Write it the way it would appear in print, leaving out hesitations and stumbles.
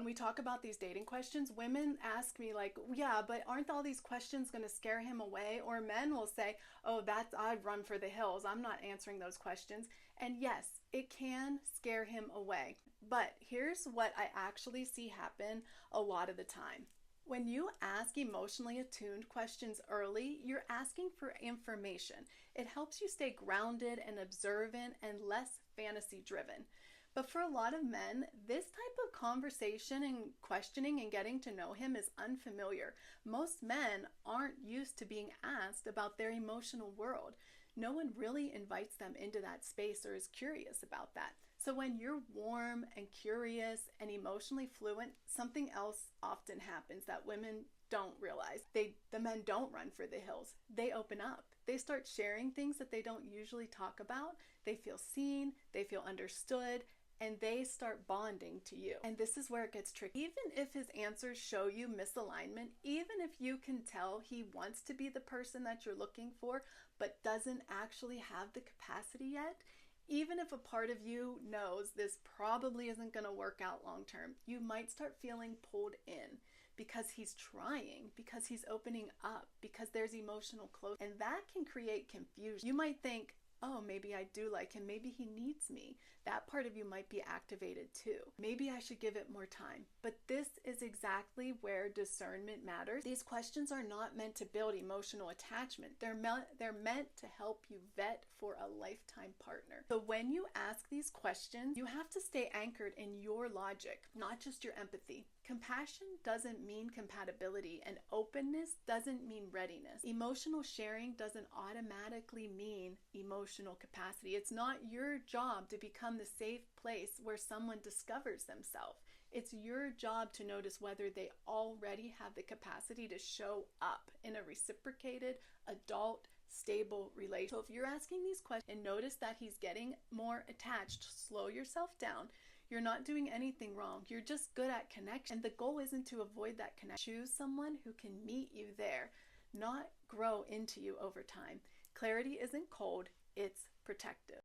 when we talk about these dating questions, women ask me like, yeah, but aren't all these questions going to scare him away? Or men will say, oh, I'd run for the hills. I'm not answering those questions. And yes, it can scare him away. But here's what I actually see happen a lot of the time. When you ask emotionally attuned questions early, you're asking for information. It helps you stay grounded and observant and less fantasy driven. But for a lot of men, this type of conversation and questioning and getting to know him is unfamiliar. Most men aren't used to being asked about their emotional world. No one really invites them into that space or is curious about that. So when you're warm and curious and emotionally fluent, something else often happens that women don't realize. The men don't run for the hills. They open up. They start sharing things that they don't usually talk about. They feel seen, they feel understood, and they start bonding to you. And this is where it gets tricky. Even if his answers show you misalignment, even if you can tell he wants to be the person that you're looking for, but doesn't actually have the capacity yet, even if a part of you knows this probably isn't going to work out long term, you might start feeling pulled in because he's trying, because he's opening up, because there's emotional closeness. And that can create confusion. You might think, oh, maybe I do like him. Maybe he needs me. That part of you might be activated too. Maybe I should give it more time. But this is exactly where discernment matters. These questions are not meant to build emotional attachment. They're meant to help you vet for a lifetime partner. So when you ask these questions, you have to stay anchored in your logic, not just your empathy. Compassion doesn't mean compatibility, and openness doesn't mean readiness. Emotional sharing doesn't automatically mean emotional capacity. It's not your job to become the safe place where someone discovers themselves. It's your job to notice whether they already have the capacity to show up in a reciprocated, adult, stable relationship. So if you're asking these questions and notice that he's getting more attached, slow yourself down. You're not doing anything wrong. You're just good at connection. And the goal isn't to avoid that connection. Choose someone who can meet you there, not grow into you over time. Clarity isn't cold, it's protective.